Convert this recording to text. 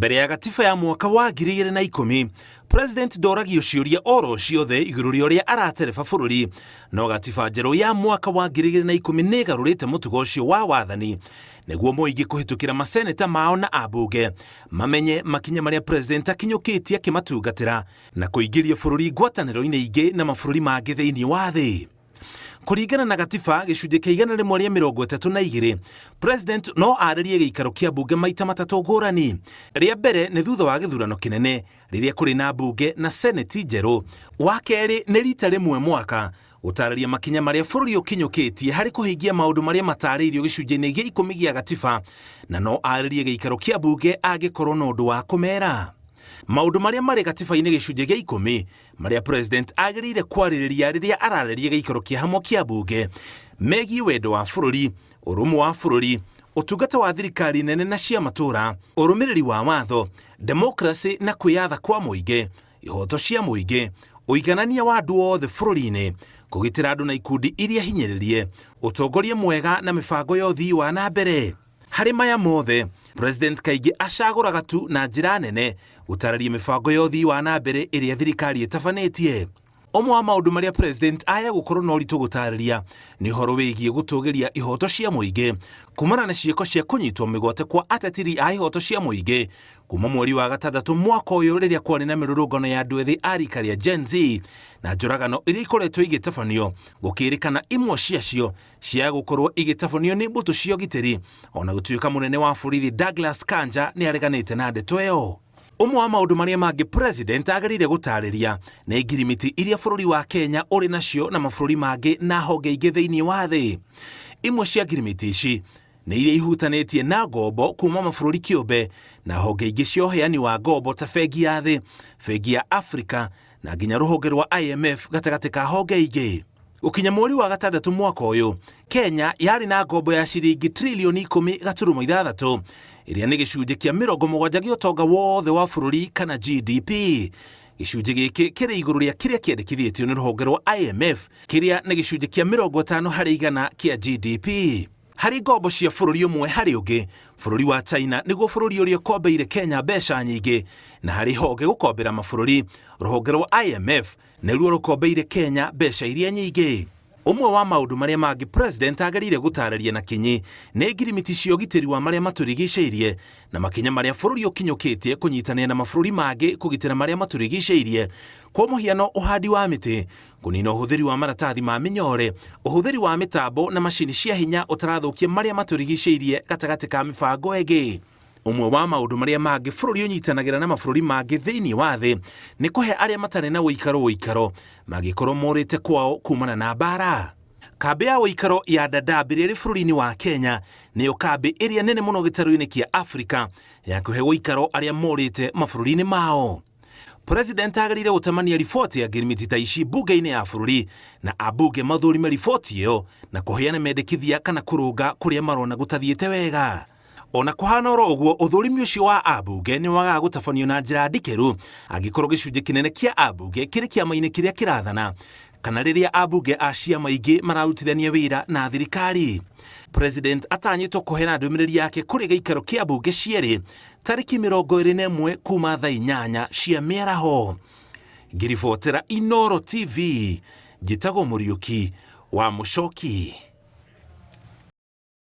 Mbere ya gatiba ya mwaka wa 2010, President ndoragio ciũria oro ciothe igũrũ rĩa ũrĩa aratereba bũrũri, no gatiba njerũ ya mwaka wa 2010 nĩ ĩgarũrĩte mũtugo ũcio wa wathani nĩguo mũingĩ kũhĩtũkĩra maseneta mao na ambunge mamenye makinya marĩa President akinyũkĩtie akĩmatungatĩra na kũingĩria bũrũri ngwatanĩro-inĩ ingĩ na mabũrũri mangĩ thĩinĩ wa thĩ. Kũringana na gatiba gĩcunjĩ kĩa 132, President no arĩrie gĩikaro kĩa bunge maita matatũ ngũrani. Rĩa mbere nĩ thutha wa gĩthurano kĩnene rĩrĩa kũrĩ na bunge na seneti njerũ. Wa kerĩ nĩ rita rĩmwe mwaka gũtarĩria makinya marĩa bũrũri ũkinyũkĩtie harĩ kũhingia maũndũ marĩa matarĩirio gĩcunjĩ-inĩ gĩa 10 gĩa gatiba, na no arĩrie gĩikaro kĩa bunge angĩkorwo na ũndũ wa kũmera. Maũndũ marĩa marĩ gatiba-inĩ gĩcunjĩ gĩa 10 marĩa President agĩrĩire kwarĩrĩria rĩrĩa ararĩria gĩikaro kĩa hamwe kĩa bunge megiĩ wendo wa bũrũri, ũrũmwe wa bũrũri, ũtungata wa thirikari nene na cia matũũra, ũrũmĩrĩri wa watho, democracy na kwĩyatha kwa mũingĩ, ihoto cia mũingĩ, ũiganania wa andũ othe bũrũri-inĩ, kũgitĩra andũ na ikundi iria hinyĩrĩrie, ũtongoria mwega na mĩbango ya ũthii wa na mbere. Harĩ maya mothe, President kaingĩ acagũraga tu na njĩra nene gũtarĩria mĩbango ya ũthii wa na mbere ĩrĩa thirikari ĩtabanĩtie. Ũmwe wa maũndũ marĩa President aya gũkorwo na ũritũ gũtarĩria nĩ ũhoro wĩgiĩ gũtũgĩria ihoto cia mũingĩ kumana na ciĩko cia kũnyitwo mĩgwate kwa ateteri a ihoto cia mũingĩ kuma mweri wa gatandatũ mwaka ũyũ rĩrĩa kwarĩ na mĩrũrũngano ya andũ ethĩ a rika rĩa Gen Z na njũragano iria ikoretwo igĩtabanio, gũkĩrĩkana imwe ciacio cia gũkorwo igĩtabanio nĩ mbũtũ cia ũgitĩri, ona gũtuĩka mũnene wa borithi Douglas Kanja nĩ areganĩte na ndeto ĩyo. Ũmwe wa maũndũ marĩa mangĩ President agĩrĩire gũtarĩria nĩ ngirimiti iria bũrũri wa Kenya ũrĩ nacio na mabũrũri mangĩ na honge ingĩ thĩinĩ wa thĩ. Imwe cia ngirimiti ici nĩ iria ihutanĩtie na ngombo kuma mabũrũri kĩũmbe na honge ingĩ cia ũheani wa ngombo ta bengi ya thĩ, bengi ya Africa na nginya rũhonge rwa IMF gatagatĩ ka honge ingĩ. Gũkinya mweri wa gatandatũ mwaka ũyũ, Kenya yarĩ na ngombo ya ciringi trilioni 10.6 iria nĩ gĩcunjĩ kĩa 70 gĩa ũtonga wothe wa bũrũri kana GDP. Gĩcunjĩ gĩkĩ kĩrĩ igũrũ rĩa kĩrĩa kĩendekithĩtio nĩ rũhonge rwa IMF kĩrĩa nĩ gĩcunjĩ kĩa 50% kĩa GDP. Harĩ ngombo cia bũrũri ũmwe harĩ ũngĩ, bũrũri wa China nĩguo bũrũri ũrĩa ũkombeire Kenya mbeca nyingĩ, na harĩ honge gũkombera mabũrũri, rũhonge rwa IMF nĩruo rũkombeire Kenya mbeca iria nyingĩ. Ũmwe wa maũndũ marĩa mangĩ President agĩrĩire gũtarĩria na kinyi nĩ ngirimiti cia ũgitĩri wa marĩa matũrigicĩirie na makinya marĩa bũrũri ũkinyũkĩtie kũnyitanĩra na mabũrũri mangĩ kũgitĩra marĩa matũrigicĩirie, kwa mũhiano ũhandi wa mĩtĩ, kũnina ũhũthĩri wa maratathi ma mĩnyore, ũhũthĩri wa mĩtambo na macini cia hinya ũtarathũkia marĩa matũrigicĩirie gatagatĩ ka mĩbango ĩngĩ. Ũmwe wa maũndũ marĩa mangĩ bũrũri ũnyitanagĩra na mabũrũri mangĩ thĩinĩ wa thĩ nĩ kũhe arĩa matarĩ na ũikaro mangĩkorwo morĩte kwao kumana na mbara. Kambĩ ya ũikaro ya Dadaab ĩrĩ bũrũri-inĩ wa Kenya nĩyo kambĩ ĩrĩa nene mũno gĩtarũ-inĩ kĩa Afrika ya kũhe ũikaro arĩa morĩte mabũrũri-inĩ mao. President agĩrĩire gũtamania riboti ya ngirimiti ta ici bunge-inĩ ya bũrũri na ambunge mathũrime riboti ĩyo na kũheana mendekithia kana kũrũnga kũrĩa marona gũtathiĩte wega. Ona kũhana oro ũguo, ũthũrimi ũcio wa ambunge nĩ wagaga gũtabanio na njĩra ndikĩru angĩkorwo gĩcunjĩ kĩnene kĩa ambunge kĩrĩ kĩama-inĩ kĩrĩa kĩrathana kana rĩrĩa ambunge a ciama ingĩ mararutithania wĩra na thirikari. President atanyĩtwo kũheana ndũmĩrĩri yake kũrĩ gĩikaro kĩa ambunge cierĩ tarĩki 21 kuma thaa 8 cia mĩaraho. Ngĩribotera Inooro TV, njĩtagwo Mũriũki wa Mũchoki.